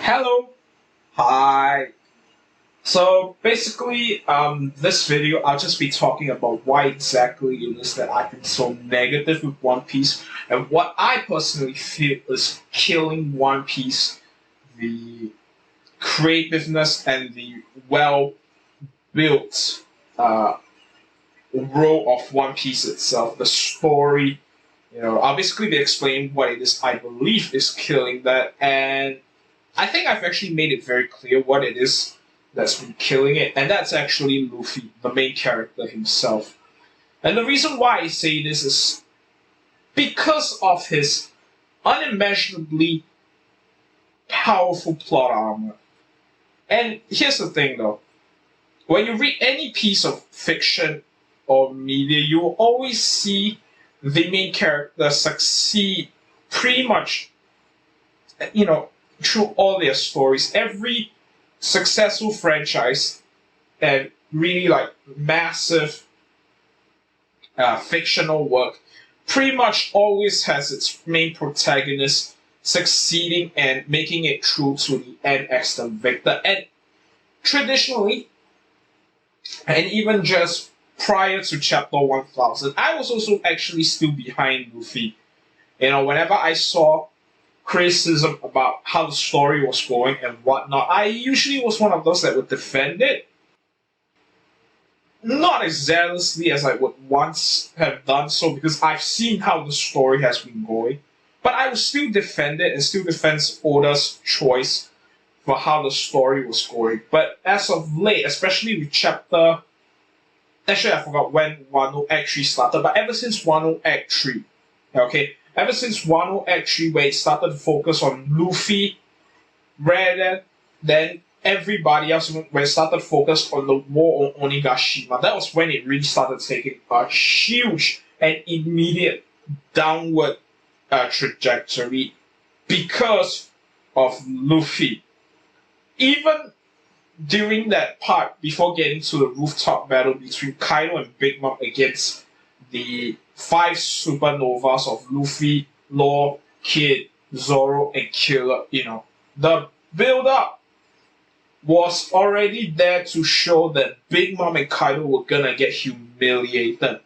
Hello. Hi. So basically, this video I'll just be talking about why exactly it is that I've been so negative with One Piece and what I personally feel is killing One Piece, the creativeness and the well-built role of One Piece itself, the story. I'll basically be explaining what it is I believe is killing that, and I think I've actually made it very clear what it is that's been killing it, and that's actually Luffy, the main character himself. And the reason why I say this is because of his unimaginably powerful plot armor. And here's the thing though, when you read any piece of fiction or media, you will always see the main character succeed pretty much, through all their stories. Every successful franchise and really like massive fictional work pretty much always has its main protagonist succeeding and making it through to the end as the victor. And traditionally, and even just prior to chapter 1000, I was also actually still behind Luffy. Whenever I saw criticism about how the story was going and whatnot, I usually was one of those that would defend it. Not as zealously as I would once have done so, because I've seen how the story has been going. But I would still defend it and still defend Oda's choice for how the story was going. But as of late, especially with chapter... Actually, I forgot when Wano Act 3 started, but ever since Wano Act 3, okay, ever since Wano Act 3, where it started to focus on Luffy rather than everybody else, when it started to focus on the war on Onigashima, that was when it really started taking a huge and immediate downward trajectory because of Luffy. Even during that part, before getting to the rooftop battle between Kaido and Big Mom against the 5 supernovas of Luffy, Law, Kid, Zoro, and Killer, the build-up was already there to show that Big Mom and Kaido were gonna get humiliated,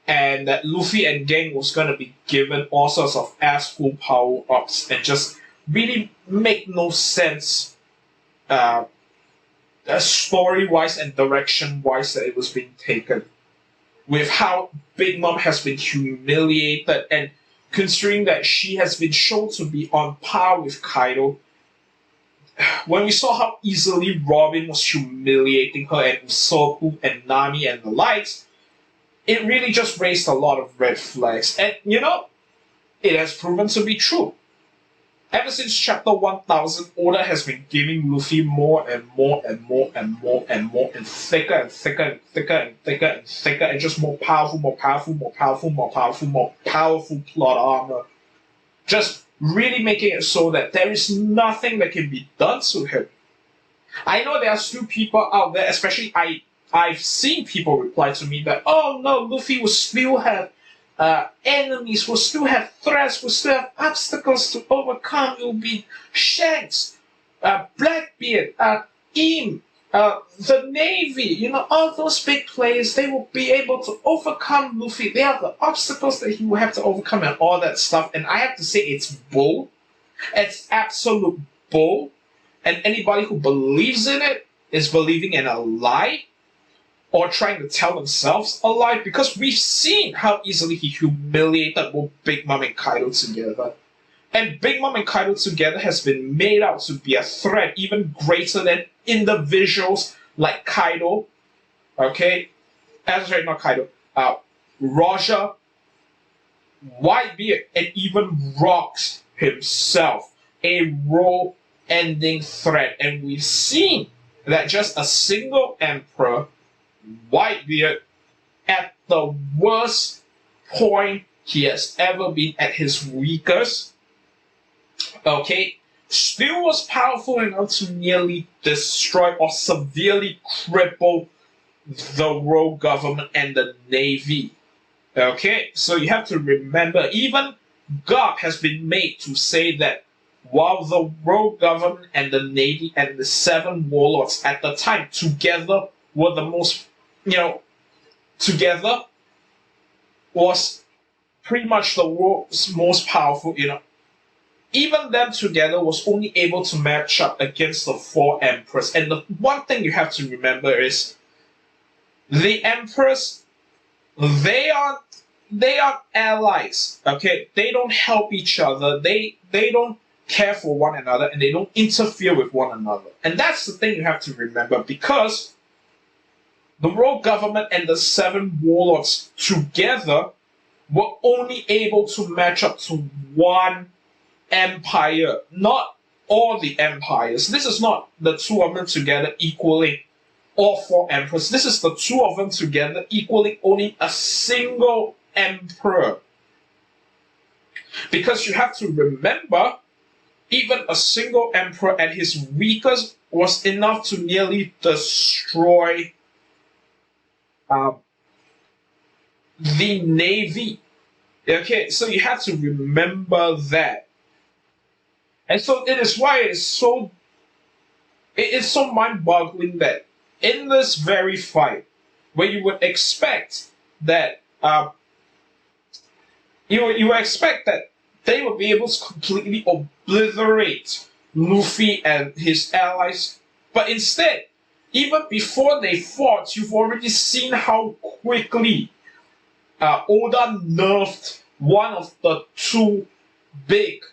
and that Luffy and gang was gonna be given all sorts of ass-full power-ups and just really make no sense story-wise and direction-wise that it was being taken. With how Big Mom has been humiliated, and considering that she has been shown to be on par with Kaido, when we saw how easily Robin was humiliating her and Usopp and Nami and the likes, it really just raised a lot of red flags. And it has proven to be true. Ever since chapter 1000, Oda has been giving Luffy more and more and more and more and more and thicker and thicker and thicker and thicker and thicker and just more powerful, more powerful, more powerful, more powerful, more powerful plot armor. Just really making it so that there is nothing that can be done to him. I know there are still people out there, especially I've seen people reply to me that, oh no, Luffy will still have enemies, will still have threats, will still have obstacles to overcome. It will be Shanks, Blackbeard, Im, the Navy, all those big players, they will be able to overcome Luffy. They have the obstacles that he will have to overcome and all that stuff. And I have to say, it's bull. It's absolute bull. And anybody who believes in it is believing in a lie, or trying to tell themselves a lie, because we've seen how easily he humiliated both Big Mom and Kaido together. And Big Mom and Kaido together has been made out to be a threat even greater than individuals like Kaido, okay? Sorry, not Kaido, Roger, Whitebeard, and even Rocks himself. A world-ending threat. And we've seen that just a single emperor, Whitebeard, at the worst point he has ever been, at his weakest, okay, still was powerful enough to nearly destroy or severely cripple the world government and the Navy. Okay, so you have to remember, even Garp has been made to say that while the world government and the navy and the seven warlords at the time together were the most, you know, together was pretty much the world's most powerful, even them together was only able to match up against the four emperors. And the one thing you have to remember is the emperors, they are allies. Okay, they don't help each other. They don't care for one another, and they don't interfere with one another. And that's the thing you have to remember, because the world government and the seven warlords together were only able to match up to one empire, not all the empires. This is not the two of them together equaling all four emperors. This is the two of them together equaling only a single emperor. Because you have to remember, even a single emperor at his weakest was enough to nearly destroy the navy. Okay, so you have to remember that. And so it is why it is so mind-boggling that in this very fight, where you would expect that you would expect that they would be able to completely obliterate Luffy and his allies, but instead, even before they fought, you've already seen how quickly Oda nerfed one of the two big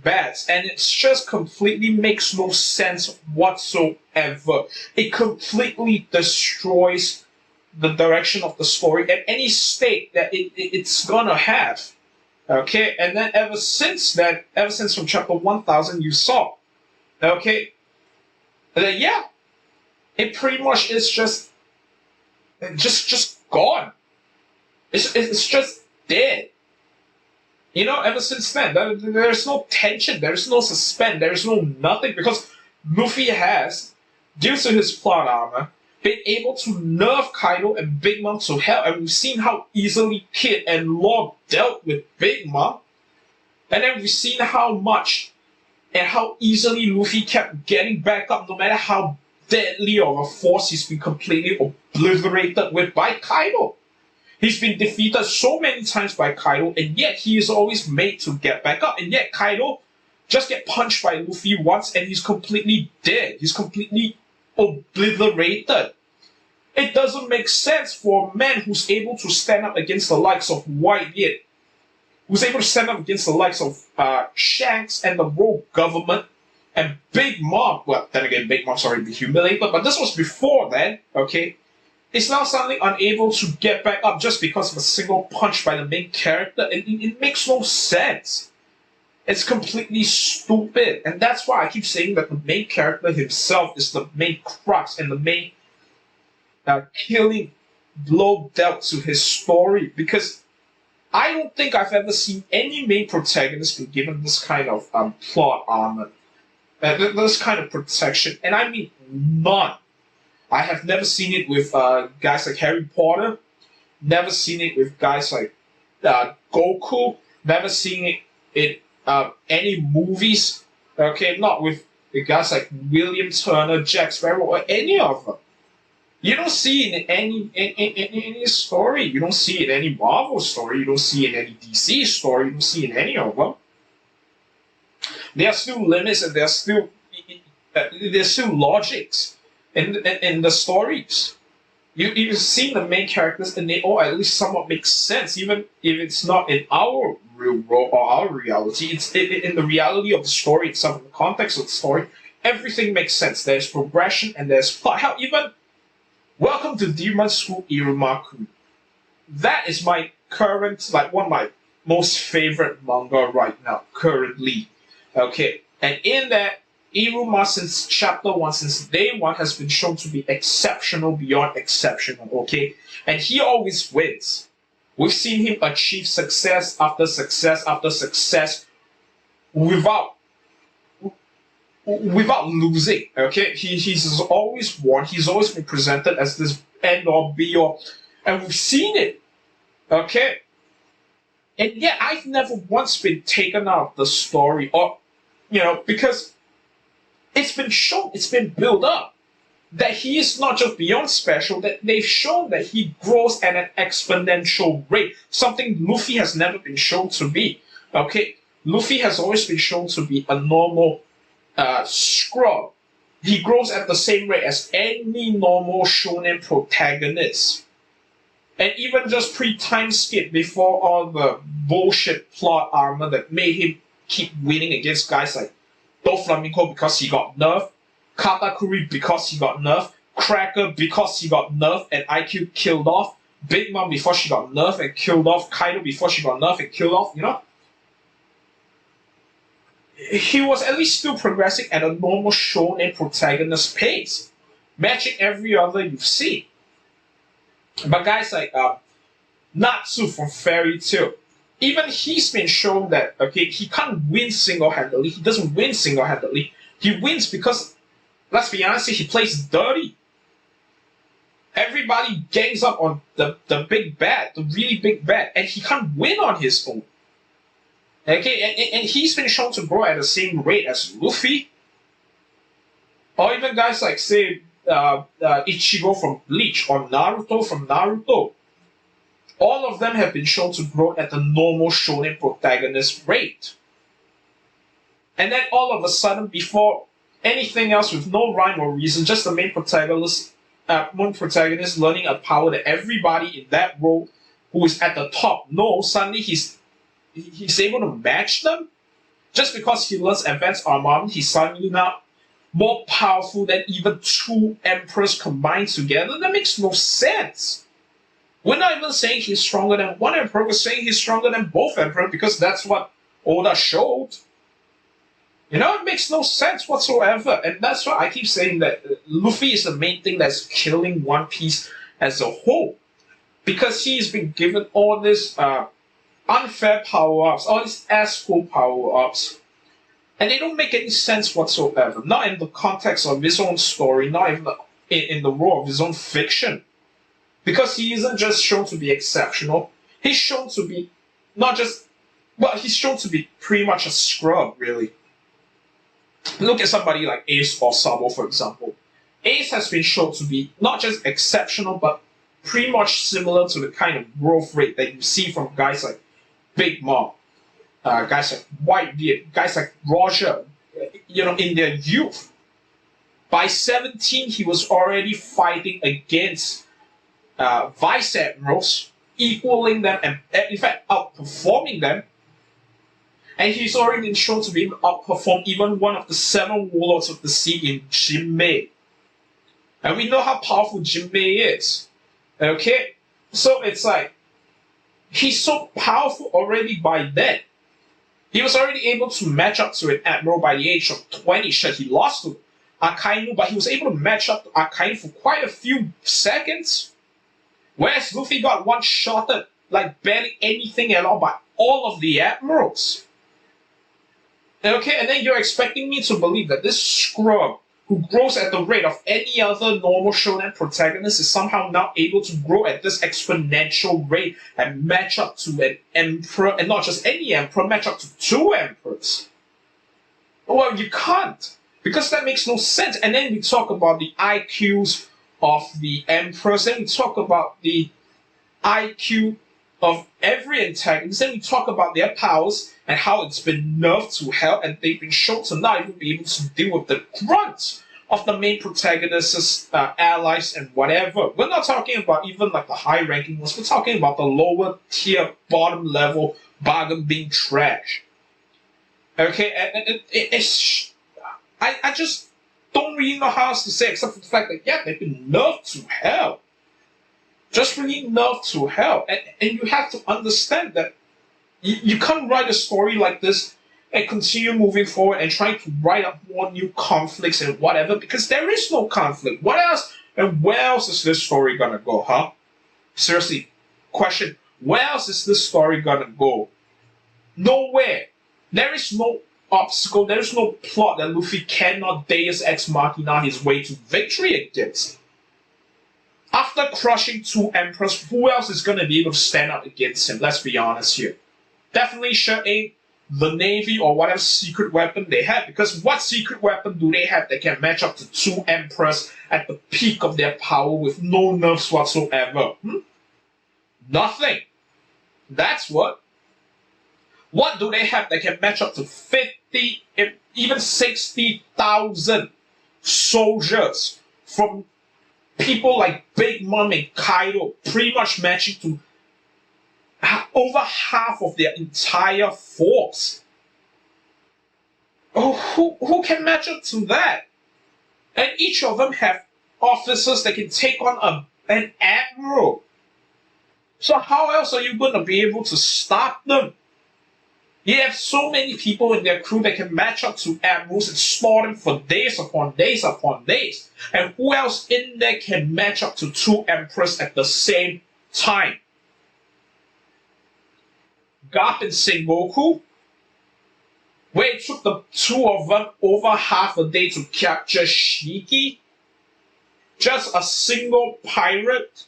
bats, and it just completely makes no sense whatsoever. It completely destroys the direction of the story at any state that it's gonna have. Okay, and then ever since from chapter 1000, you saw, okay, that yeah, it pretty much is just gone. It's just dead. Ever since then, there's no tension, there's no suspense, there's no nothing, because Luffy has, due to his plot armor, been able to nerf Kaido and Big Mom to hell, and we've seen how easily Kid and Law dealt with Big Mom, and then we've seen how much and how easily Luffy kept getting back up, no matter how deadly of a force he's been completely obliterated with by Kaido. He's been defeated so many times by Kaido, and yet he is always made to get back up. And yet Kaido just get punched by Luffy once and he's completely dead. He's completely obliterated. It doesn't make sense for a man who's able to stand up against the likes of Whitebeard, who's able to stand up against the likes of Shanks and the world government and Big Mom. Well, then again, Big Mom's already been humiliated, but this was before then, okay? Is now suddenly unable to get back up just because of a single punch by the main character. It makes no sense. It's completely stupid. And that's why I keep saying that the main character himself is the main crux and the main killing blow dealt to his story. Because I don't think I've ever seen any main protagonist be given this kind of plot armor. This kind of protection. And I mean none. I have never seen it with guys like Harry Potter, never seen it with guys like Goku, never seen it in any movies, okay, not with the guys like William Turner, Jack Sparrow, or any of them. You don't see it in any story. You don't see it in any Marvel story. You don't see it in any DC story. You don't see it in any of them. There are still limits, and there's still logics in the stories. You see the main characters, and they all at least somewhat make sense, even if it's not in our real world or our reality. It's in the reality of the story itself, in the context of the story. Everything makes sense. There's progression and there's plot. Hell, even Welcome to Demon School Irumaku. That is my current, like, one of my most favorite manga right now, currently. Okay, and in that, Iruma, since chapter 1, since day 1, has been shown to be exceptional beyond exceptional, okay? And he always wins. We've seen him achieve success after success after success without losing, okay? He's always won. He's always been presented as this end-all, be-all. And we've seen it, okay? And yet, I've never once been taken out of the story, or Because it's been shown, it's been built up that he is not just beyond special, that they've shown that he grows at an exponential rate, something Luffy has never been shown to be. Okay, Luffy has always been shown to be a normal scrub. He grows at the same rate as any normal shonen protagonist. And even just pre-time skip before all the bullshit plot armor that made him keep winning against guys like Doflamingo because he got nerfed, Katakuri because he got nerfed, Cracker because he got nerfed and IQ killed off, Big Mom before she got nerfed and killed off, Kaido before she got nerfed and killed off. He was at least still progressing at a normal shonen protagonist pace, matching every other you've seen. But guys like Natsu from Fairy Tail, even he's been shown that he can't win single-handedly. He doesn't win single-handedly. He wins because, let's be honest, he plays dirty. Everybody gangs up on the big bad, the really big bad, and he can't win on his own. Okay, and he's been shown to grow at the same rate as Luffy, or even guys like, say, Ichigo from Bleach, or Naruto from Naruto. All of them have been shown to grow at the normal shonen protagonist rate. And then all of a sudden, before anything else, with no rhyme or reason, just the main protagonist learning a power that everybody in that role who is at the top knows, suddenly he's able to match them. Just because he learns advanced armament, he's suddenly now more powerful than even two emperors combined together. That makes no sense. We're not even saying he's stronger than one emperor, we're saying he's stronger than both emperors because that's what Oda showed. It makes no sense whatsoever. And that's why I keep saying that Luffy is the main thing that's killing One Piece as a whole. Because he's been given all this unfair power-ups, all these asshole power-ups. And they don't make any sense whatsoever. Not in the context of his own story, not even in the role of his own fiction. Because he isn't just shown to be exceptional, he's shown to be he's shown to be pretty much a scrub, really. Look at somebody like Ace or Sabo, for example. Ace has been shown to be not just exceptional, but pretty much similar to the kind of growth rate that you see from guys like Big Mom, guys like Whitebeard, guys like Roger, in their youth. By 17, he was already fighting against vice admirals, equaling them, and in fact outperforming them. And he's already been shown to be able to outperform even one of the 7 warlords of the sea in Jinmei. And we know how powerful Jinmei is. Okay? So it's like, he's so powerful already by then. He was already able to match up to an admiral by the age of 20. Sure, he lost to Akainu, but he was able to match up to Akainu for quite a few seconds. Whereas Luffy got one-shotted like barely anything at all by all of the admirals. Okay, and then you're expecting me to believe that this scrub, who grows at the rate of any other normal shonen protagonist, is somehow now able to grow at this exponential rate and match up to an emperor, and not just any emperor, match up to 2 emperors. Well, you can't, because that makes no sense. And then we talk about the IQs of the emperors, then we talk about the IQ of every antagonist, then we talk about their powers and how it's been nerfed to hell, and they've been shown to not even be able to deal with the grunt of the main protagonist's allies and whatever. We're not talking about even like the high-ranking ones, we're talking about the lower tier, bottom level bargain being trash. Okay, and I just don't really know how else to say except for the fact that, yeah, they've been nerfed to hell. Just really nerfed to hell. And you have to understand that you can't write a story like this and continue moving forward and trying to write up more new conflicts and whatever, because there is no conflict. What else? And where else is this story gonna go, huh? Seriously, question. Where else is this story gonna go? Nowhere. There is no obstacle, there is no plot that Luffy cannot Deus Ex Machina his way to victory against. After crushing 2 emperors, who else is going to be able to stand up against him? Let's be honest here. Definitely sure ain't the Navy or whatever secret weapon they have. Because what secret weapon do they have that can match up to two emperors at the peak of their power with no nerfs whatsoever? Nothing. That's what. What do they have that can match up to 50, even 60,000 soldiers from people like Big Mom and Kaido, pretty much matching to over half of their entire force? Oh, who can match up to that? And each of them have officers that can take on an admiral. So how else are you going to be able to stop them? You have so many people in their crew that can match up to admirals and store them for days upon days upon days. And who else in there can match up to two emperors at the same time? Garp and Sengoku, where it took the two of them over half a day to capture Shiki? Just a single pirate?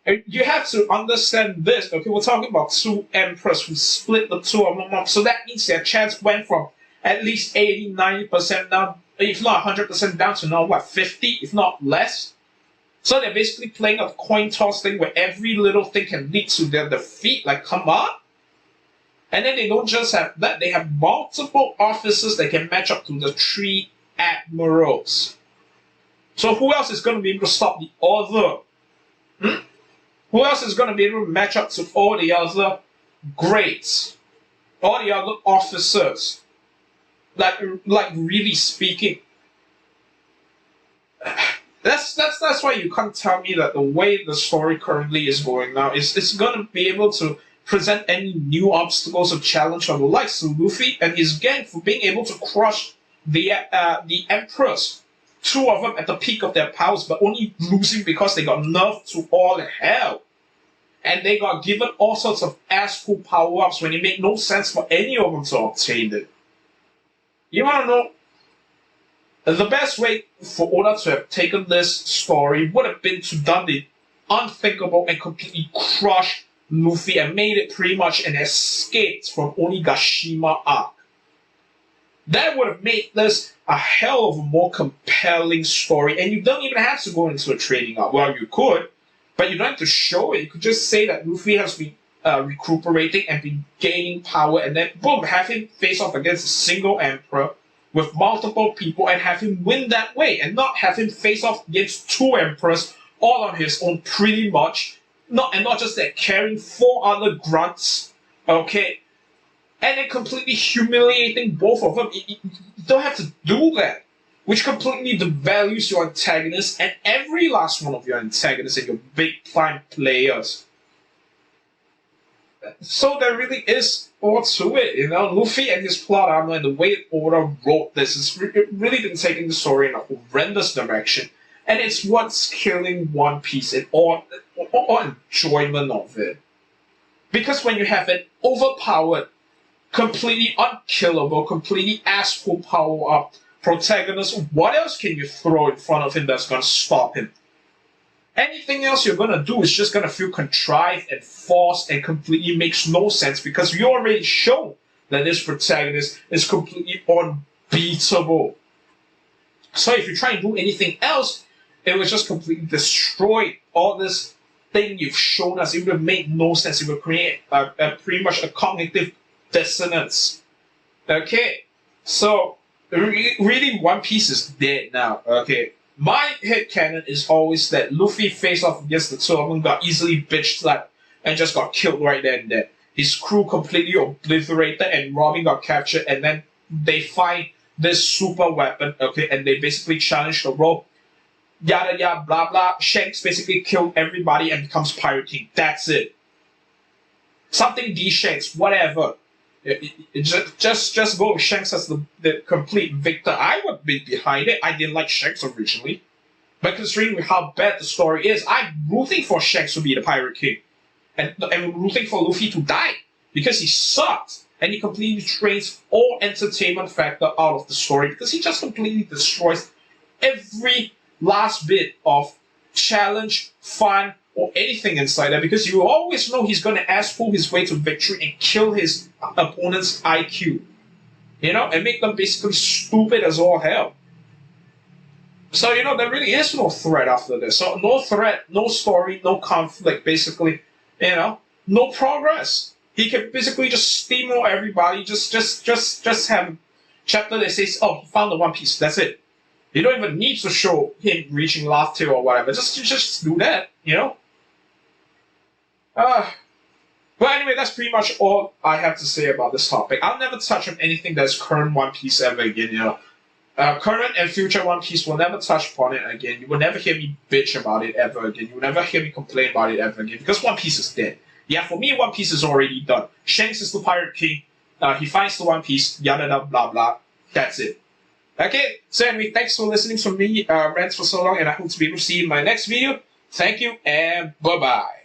And you have to understand this, okay? We're talking about two emperors who split the two of them up. So that means their chance went from at least 80, 90% down, if not 100% down to now, what, 50, if not less? So they're basically playing a coin toss thing where every little thing can lead to their defeat. Like, come on. And then they don't just have that, they have multiple officers that can match up to the three admirals. So who else is going to be able to stop the other? Who else is going to be able to match up to all the other greats? All the other officers? Like really speaking. That's why you can't tell me that the way the story currently is going now is it's gonna be able to present any new obstacles or challenge for the likes of Luffy and his gang for being able to crush the Emperors. Two of them at the peak of their powers, but only losing because they got nerfed to all hell. And they got given all sorts of ass-cool power-ups when it made no sense for any of them to obtain it. You wanna know? The best way for Oda to have taken this story would have been to done the unthinkable and completely crush Luffy and made it pretty much an escape from Onigashima arc. That would have made this a hell of a more compelling story, and you don't even have to go into a trading arc. Well, you could, but you don't have to show it. You could just say that Luffy has been recuperating and been gaining power, and then boom, have him face off against a single emperor with multiple people and have him win that way, and not have him face off against two emperors all on his own, pretty much. Not just that, carrying four other grunts, okay, and then completely humiliating both of them. You don't have to do that, which completely devalues your antagonists and every last one of your antagonists and your big time players. So there really is more to it, you know. Luffy and his plot armor and the way Oda wrote this has really been taking the story in a horrendous direction, and it's what's killing One Piece and all enjoyment of it. Because when you have an overpowered, completely unkillable, completely ass-full power-up protagonist, what else can you throw in front of him that's going to stop him? Anything else you're going to do is just going to feel contrived and forced and completely makes no sense, because you already shown that this protagonist is completely unbeatable. So if you try and do anything else, it will just completely destroy all this thing you've shown us. It would have made no sense. It would create pretty much a cognitive dissonance. Okay, so really One Piece is dead now. Okay, my headcanon is always that Luffy faced off against the two of them, got easily bitch slapped, and just got killed right there and there. His crew completely obliterated, and Robin got captured, and then they find this super weapon, okay, and they basically challenge the rope. Yada yada blah blah. Shanks basically killed everybody and becomes Pirate King. That's it. Something D Shanks, whatever. Just go with Shanks as the complete victor. I would be behind it. I didn't like Shanks originally, but considering how bad the story is, I'm rooting for Shanks to be the Pirate King, and rooting for Luffy to die because he sucks and he completely drains all entertainment factor out of the story, because he just completely destroys every last bit of challenge, fun, or anything inside there, because you always know he's going to ass pull his way to victory and kill his opponent's IQ, and make them basically stupid as all hell. So, there really is no threat after this. So, no threat, no story, no conflict, basically, no progress. He can basically just steamroll everybody, just have a chapter that says, oh, he found the One Piece, that's it. You don't even need to show him reaching Laugh-Tail or whatever. Just do that, But anyway, that's pretty much all I have to say about this topic. I'll never touch on anything that's current One Piece ever again, Current and future One Piece will never touch upon it again. You will never hear me bitch about it ever again. You will never hear me complain about it ever again, because One Piece is dead. Yeah, for me, One Piece is already done. Shanks is the Pirate King. He finds the One Piece, yada yada blah blah. That's it. Okay, so anyway, thanks for listening to me rant for so long, and I hope to be able to see you in my next video. Thank you, and bye-bye.